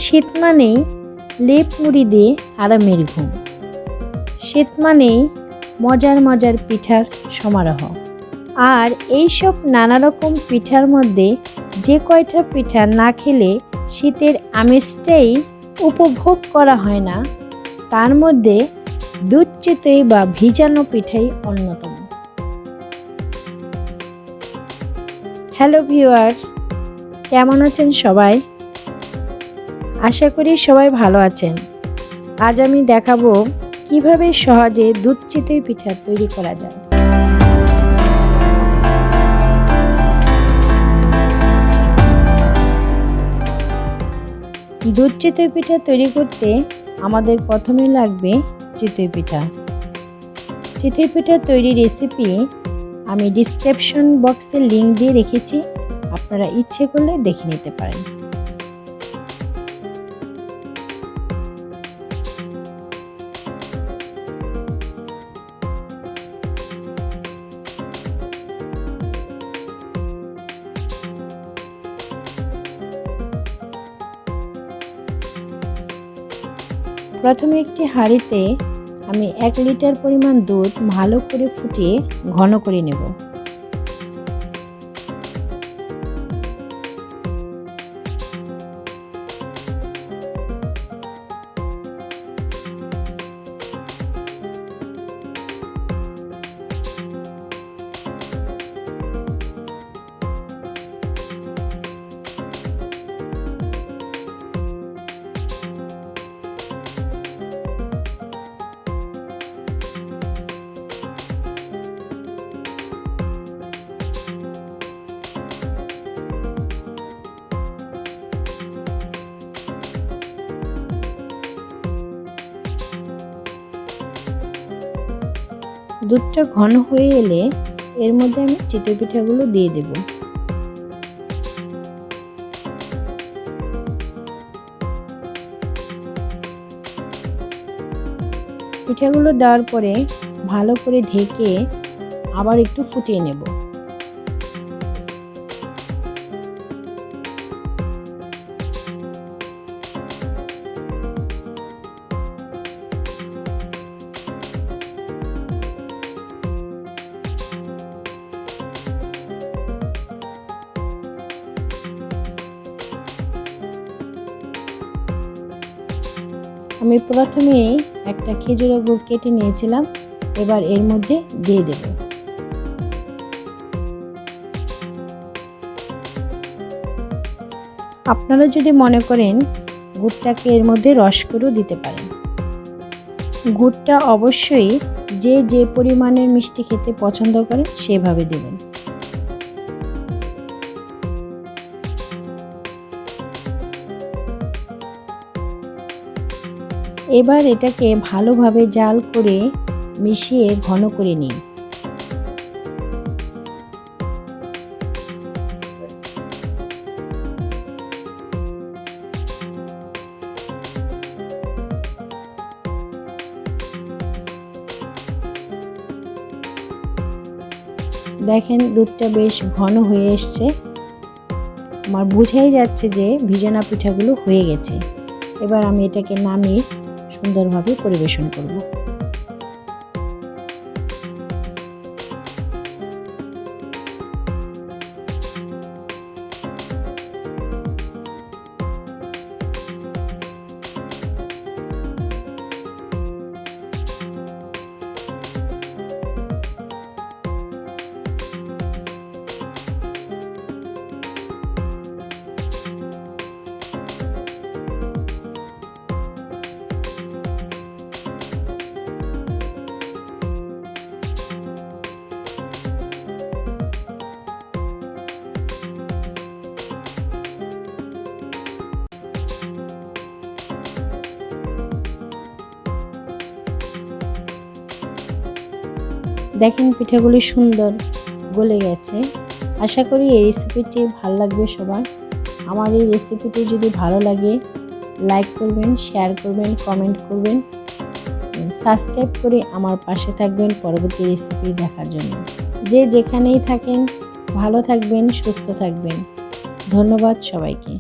শীত মানেই লেপ মুড়ি দিয়ে আরামের ঘুম। শীত মানেই মজার মজার পিঠার সমারোহ। আর এই সব নানা রকম পিঠার মধ্যে যে কয়টা পিঠা না খেলে শীতের আমেজটাই উপভোগ করা হয় না, তার মধ্যে দুধ চিতই বা ভিজানো পিঠাই অন্যতম। হ্যালো ভিউয়ার্স, কেমন আছেন সবাই? আশা করি সবাই ভালো আছেন। আজ আমি দেখাবো কিভাবে সহজে দুধ চিতই পিঠা তৈরি করা যায়। দুধ চিতই পিঠা তৈরি করতে আমাদের প্রথমে লাগবে চিতই পিঠা। চিতই পিঠা তৈরির রেসিপি আমি ডিসক্রিপশন বক্সে লিংক দিয়ে রেখেছি, আপনারা ইচ্ছে করলে দেখে নিতে পারেন। প্রথমে একটি হাঁড়িতে আমি 1 লিটার পরিমাণ দুধ ভালো করে ফুটিয়ে ঘন করে নেব। দুধটা ঘন হয়ে এলে এর মধ্যে আমি চিতই পিঠাগুলো দিয়ে দেব। পিঠাগুলো দেওয়ার পরে ভালো করে ঢেকে আবার একটু ফুটিয়ে নেব। আমি প্রথমে একটা খেজুরের গুড় কেটে নিয়েছিলাম, এবার এর মধ্যে দিয়ে দেব। আপনারা যদি মনে করেন গুড়টাকে এর মধ্যে রস করেও দিতে পারেন। গুড়টা অবশ্যই যে যে পরিমাণের মিষ্টি খেতে পছন্দ করেন সেভাবে দেবেন। এবার এটাকে ভালোভাবে জাল করে মিশিয়ে ঘন করে নিন। দেখেন দুধটা বেশ ঘন হয়ে এসছে, আমার বোঝাই যাচ্ছে যে ভিজানো পিঠাগুলো হয়ে গেছে। এবার আমি এটাকে নামিয়ে সুন্দরভাবে পরিবেশন করব। দেখেন পিঠাগুলি সুন্দর গলে গেছে। আশা করি এই রেসিপিটি ভালো লাগবে সবার। আমার এই রেসিপিটি যদি ভালো লাগে লাইক করবেন, শেয়ার করবেন, কমেন্ট করবেন, সাবস্ক্রাইব করে আমার পাশে থাকবেন পরবর্তী রেসিপি দেখার জন্য। যে যেখানেই থাকেন ভালো থাকবেন, সুস্থ থাকবেন। ধন্যবাদ সবাইকে।